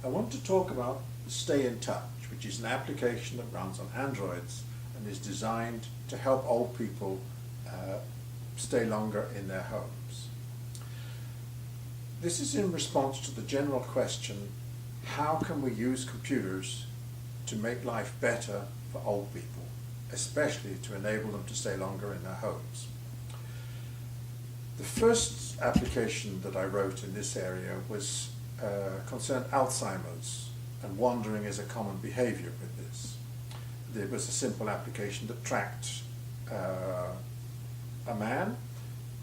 I want to talk about Stay in Touch, which is an application that runs on Androids and is designed to help old people stay longer in their homes. This is in response to the general question, how can we use computers to make life better for old people, especially to enable them to stay longer in their homes? The first application that I wrote in this area was concerned Alzheimer's, and wandering is a common behavior with this. There was a simple application that tracked a man,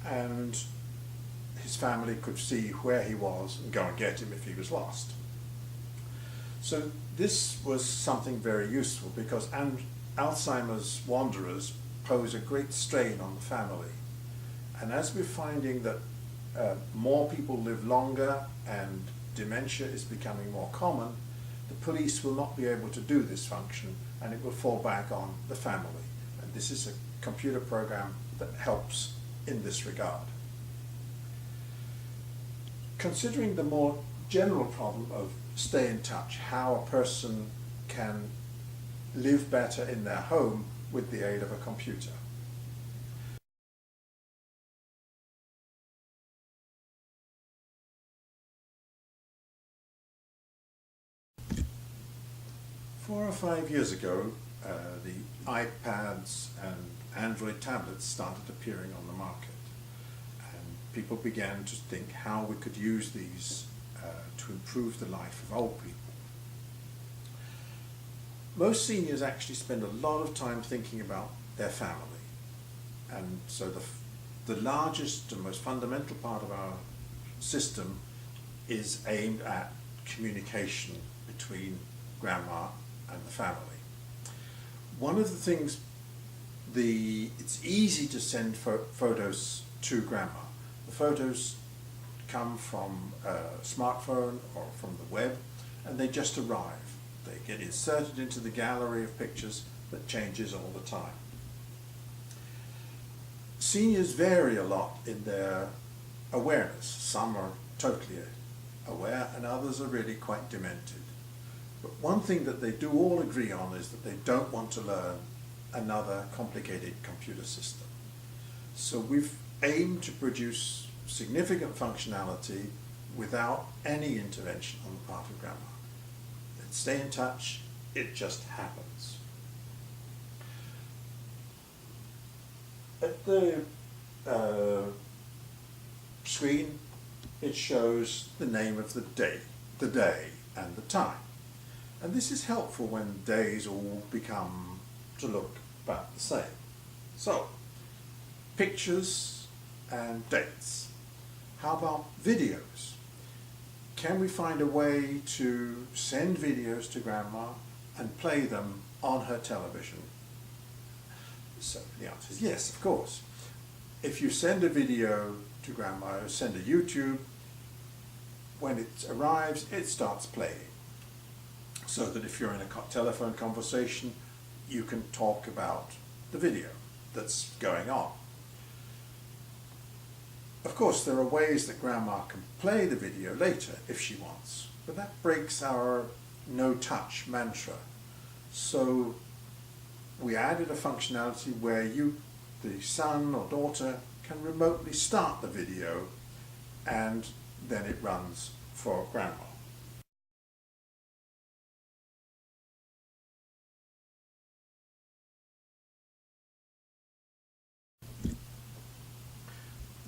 and his family could see where he was and go and get him if he was lost. So this was something very useful because Alzheimer's wanderers pose a great strain on the family. And as we're finding that more people live longer and dementia is becoming more common, the police will not be able to do this function and it will fall back on the family. And this is a computer program that helps in this regard. Considering the more general problem of stay in touch, how a person can live better in their home with the aid of a computer. Four or 5 years ago, the iPads and Android tablets started appearing on the market, and people began to think how we could use these to improve the life of old people. Most seniors actually spend a lot of time thinking about their family, and so the largest and most fundamental part of our system is aimed at communication between grandma and the family. One of the things, it's easy to send photos to grandma. The photos come from a smartphone or from the web, and they just arrive. They get inserted into the gallery of pictures that changes all the time. Seniors vary a lot in their awareness. Some are totally aware and others are really quite demented. But one thing that they do all agree on is that they don't want to learn another complicated computer system. So we've aimed to produce significant functionality without any intervention on the part of grandma. Let's stay in touch, it just happens. At the screen, it shows the name of the day and the time. And this is helpful when days all become to look about the same. So, pictures and dates. How about videos? Can we find a way to send videos to grandma and play them on her television? So the answer is yes, of course. If you send a video to grandma, or send a YouTube, when it arrives, it starts playing. So that if you're in a telephone conversation, you can talk about the video that's going on. Of course, there are ways that grandma can play the video later if she wants, but that breaks our no-touch mantra. So we added a functionality where you, the son or daughter, can remotely start the video and then it runs for grandma.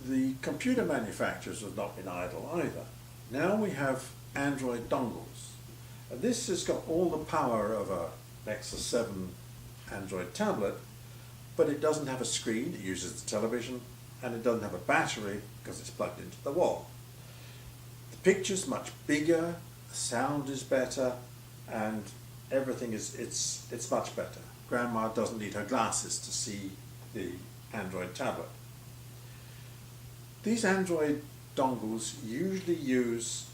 The computer manufacturers have not been idle either. Now we have Android dongles. And this has got all the power of a Nexus 7 Android tablet, but it doesn't have a screen, it uses the television, and it doesn't have a battery because it's plugged into the wall. The picture's much bigger, the sound is better, and everything it's much better. Grandma doesn't need her glasses to see the Android tablet. These Android dongles usually use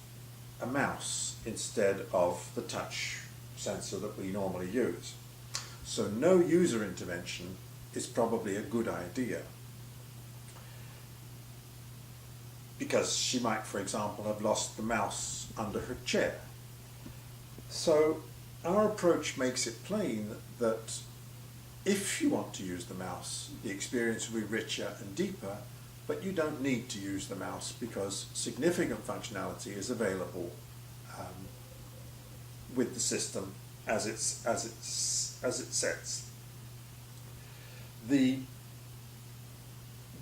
a mouse instead of the touch sensor that we normally use. So no user intervention is probably a good idea. Because she might, for example, have lost the mouse under her chair. So our approach makes it plain that if you want to use the mouse, the experience will be richer and deeper, but you don't need to use the mouse because significant functionality is available with the system as it sets. The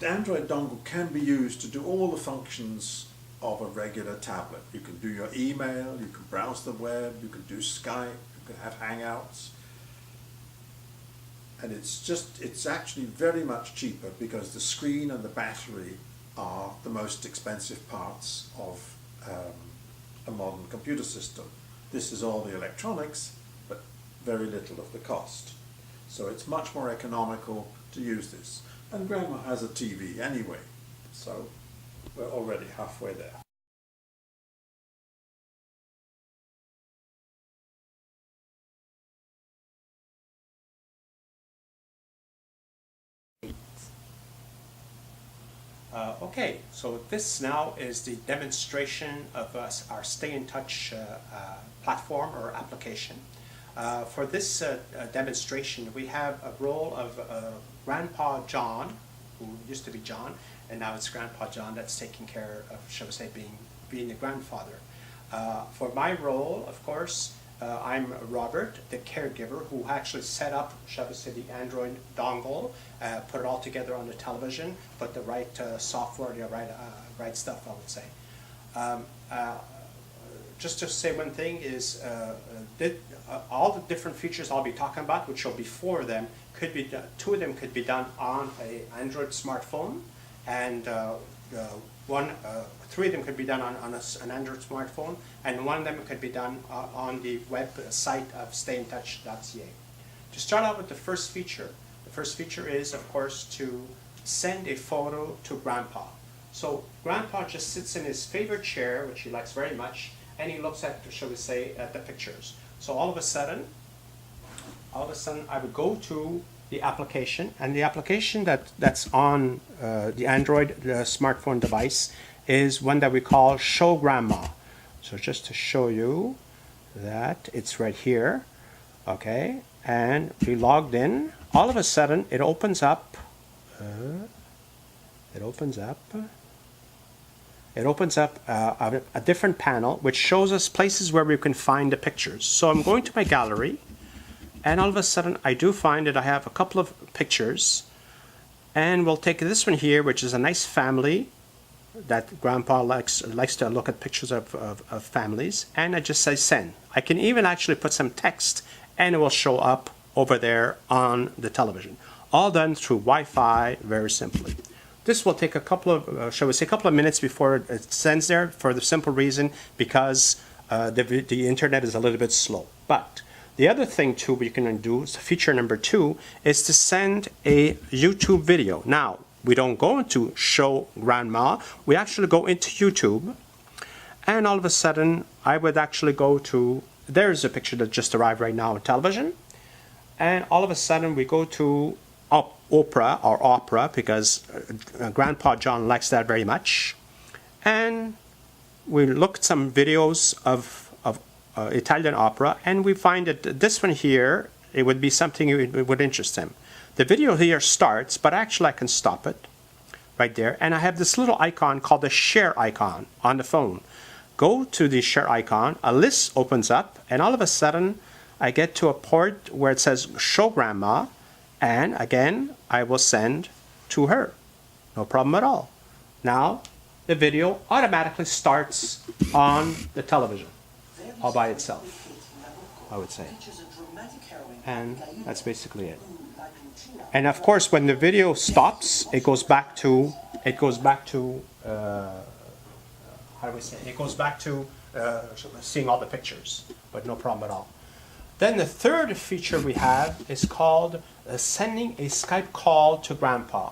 Android dongle can be used to do all the functions of a regular tablet. You can do your email, you can browse the web, you can do Skype, you can have Hangouts. And it's actually very much cheaper because the screen and the battery are the most expensive parts of a modern computer system. This is all the electronics, but very little of the cost. So it's much more economical to use this. And Grandma has a TV anyway, so we're already halfway there. Okay, so this now is the demonstration of our Stay in Touch platform or application. For this demonstration, we have a role of Grandpa John, who used to be John, and now it's Grandpa John that's taking care of, shall we say, being the grandfather. For my role, of course, I'm Robert, the caregiver, who actually set up, shall we say, the Android dongle, put it all together on the television, put the right software, the right stuff, I would say. Just to say one thing is, all the different features I'll be talking about, which will be 4 of them, could be done, 2 of them could be done on an Android smartphone, and 3 of them could be done on an Android smartphone, and 1 of them could be done on the website of stayintouch.ca. To start out with the first feature is, of course, to send a photo to Grandpa. So Grandpa just sits in his favorite chair, which he likes very much, and he looks at, shall we say, at the pictures. So all of a sudden, I would go to the application, and the application that's on the Android smartphone device is one that we call Show Grandma. So just to show you that it's right here, okay, and we logged in. All of a sudden, it opens up. A different panel which shows us places where we can find the pictures. So I'm going to my gallery, and all of a sudden I do find that I have a couple of pictures, and we'll take this one here, which is a nice family that Grandpa likes to look at pictures of families, and I just say send. I can even actually put some text, and it will show up over there on the television. All done through Wi-Fi, very simply. This will take a couple of, shall we say, a couple of minutes before it sends there, for the simple reason because the internet is a little bit slow. But the other thing too we can do, feature number 2, is to send a YouTube video. Now, we don't go into Show Grandma, we actually go into YouTube, and all of a sudden I would actually go to, there's a picture that just arrived right now on television, and all of a sudden we go to Opera, because Grandpa John likes that very much, and we look at some videos of Italian opera, and we find that this one here, it would be something it would interest him. The video here starts, but actually I can stop it right there, and I have this little icon called the share icon on the phone. Go to the share icon, a list opens up, and all of a sudden I get to a port where it says Show Grandma, and again I will send to her. No problem at all. Now the video automatically starts on the television all by itself, I would say. And that's basically it. And of course, when the video stops, it goes back to seeing all the pictures, but no problem at all. Then the third feature we have is called sending a Skype call to Grandpa.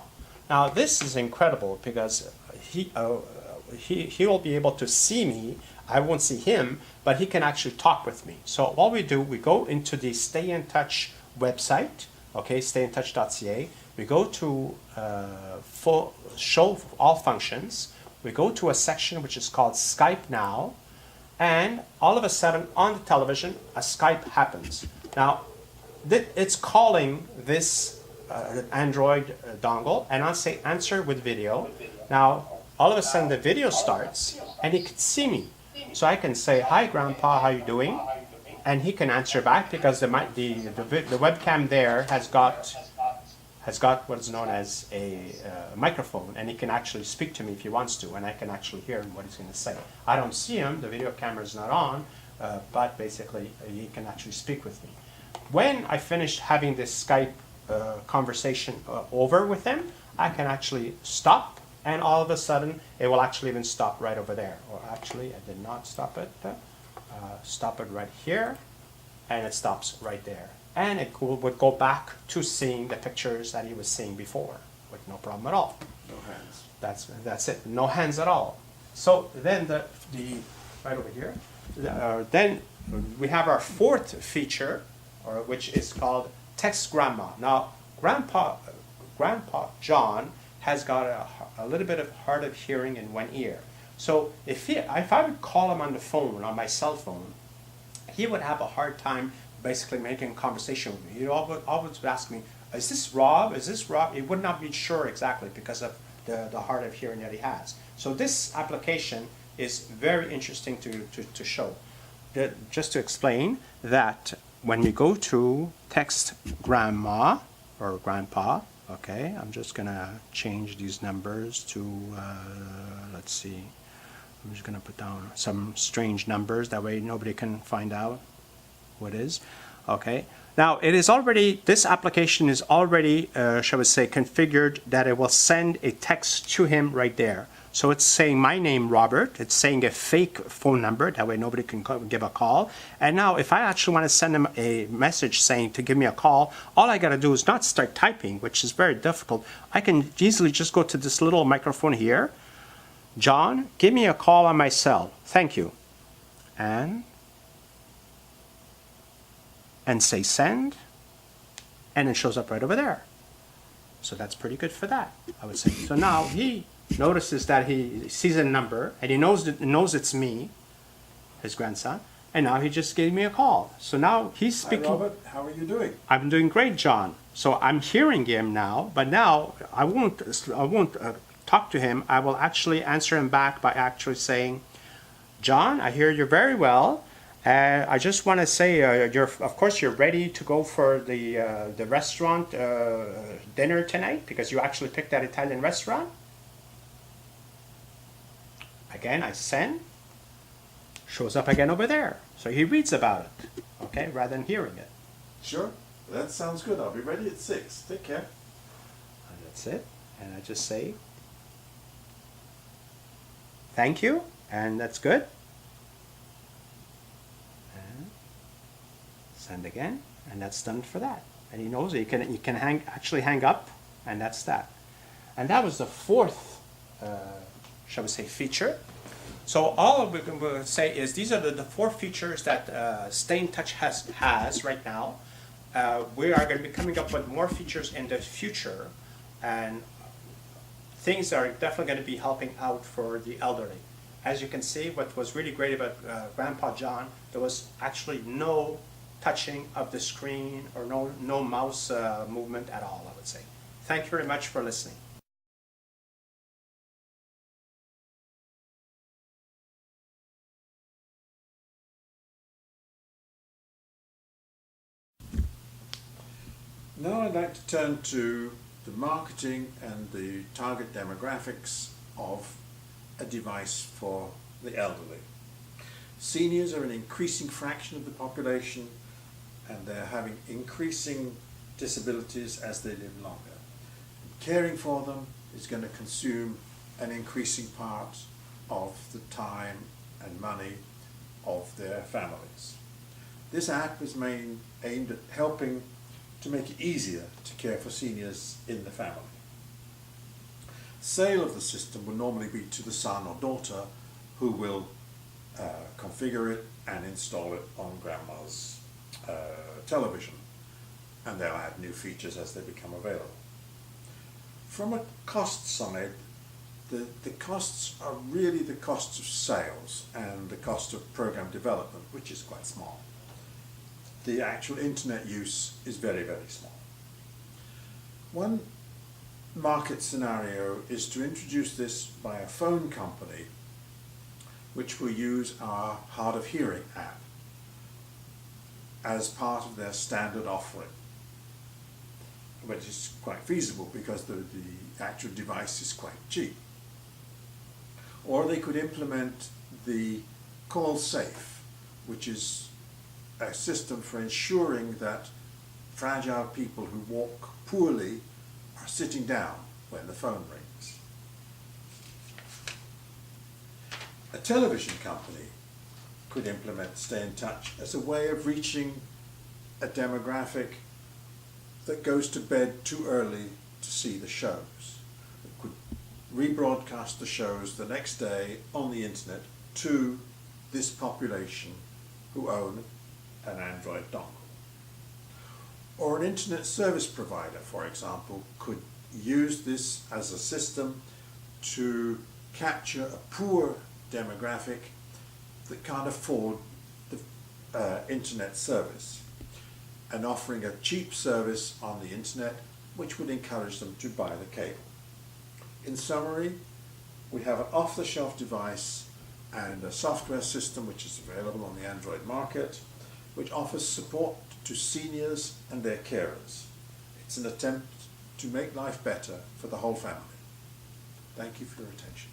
Now this is incredible because he will be able to see me. I won't see him, but he can actually talk with me. So what we do, we go into the Stay in Touch website, okay, stayintouch.ca. We go to Show All Functions. We go to a section which is called Skype Now, and all of a sudden on the television a Skype happens. Now it's calling this Android dongle, and I'll say answer with video. Now all of a sudden the video starts and he can see me. So I can say, hi Grandpa, how you doing? And he can answer back because the webcam there has got what is known as a microphone, and he can actually speak to me if he wants to, and I can actually hear him what he's going to say. I don't see him, the video camera is not on, but basically he can actually speak with me. When I finish having this Skype conversation over with him, I can actually stop, and all of a sudden it will actually even stop right over there. Or actually, I did not stop it. Stop it right here, and it stops right there. And it would go back to seeing the pictures that he was seeing before with no problem at all. No hands. That's it. No hands at all. So then the right over here. Then we have our fourth feature, which is called Text Grandma. Now, Grandpa John has got a little bit of hard of hearing in one ear. So if I would call him on the phone, on my cell phone, he would have a hard time basically making a conversation with me. He always ask me, is this Rob? Is this Rob? He would not be sure exactly because of the hard of hearing that he has. So this application is very interesting to show. Just to explain that when we go to Text Grandma or Grandpa, okay, I'm just gonna change these numbers to, let's see, I'm just gonna put down some strange numbers, that way nobody can find out what it is. Okay, now it is already, this application is already, shall we say, configured that it will send a text to him right there. So it's saying my name, Robert. It's saying a fake phone number. That way nobody can give a call. And now if I actually want to send him a message saying to give me a call, all I got to do is not start typing, which is very difficult. I can easily just go to this little microphone here. John, give me a call on my cell. Thank you. And say send. And it shows up right over there. So that's pretty good for that, I would say. So now he notices that he sees a number and he knows it's me, his grandson, and now he just gave me a call. So now he's speaking. Hi Robert, how are you doing? I'm doing great, John. So I'm hearing him now, but now I won't talk to him. I will actually answer him back by actually saying, John, I hear you very well. I just want to say, of course, you're ready to go for the restaurant dinner tonight because you actually picked that Italian restaurant. Again, I send. Shows up again over there. So he reads about it, okay, rather than hearing it. Sure, that sounds good. I'll be ready at 6. Take care. And that's it. And I just say, thank you, and that's good. Send again, and that's done for that. And he knows it. You can actually hang up, and that's that. And that was the fourth, shall we say, feature. So all we can say is these are the four features that Stay in Touch has right now. We are going to be coming up with more features in the future, and things that are definitely going to be helping out for the elderly. As you can see, what was really great about Grandpa John, there was actually no touching of the screen or no mouse movement at all, I would say. Thank you very much for listening. Now I'd like to turn to the marketing and the target demographics of a device for the elderly. Seniors are an increasing fraction of the population, and they're having increasing disabilities as they live longer. Caring for them is going to consume an increasing part of the time and money of their families. This app is aimed at helping to make it easier to care for seniors in the family. Sale of the system will normally be to the son or daughter who will configure it and install it on grandma's television, and they'll add new features as they become available. From a cost side, The costs are really the costs of sales and the cost of program development, which is quite small. The actual internet use is very, very small. One market scenario is to introduce this by a phone company which will use our hard of hearing app as part of their standard offering, which is quite feasible because the actual device is quite cheap. Or they could implement the Call Safe, which is a system for ensuring that fragile people who walk poorly are sitting down when the phone rings. A television company could implement Stay in Touch as a way of reaching a demographic that goes to bed too early to see the shows. It could rebroadcast the shows the next day on the internet to this population who own an Android dongle. Or an internet service provider, for example, could use this as a system to capture a poor demographic that can't afford the internet service, and offering a cheap service on the internet which would encourage them to buy the cable. In summary, we have an off-the-shelf device and a software system which is available on the Android market, which offers support to seniors and their carers. It's an attempt to make life better for the whole family. Thank you for your attention.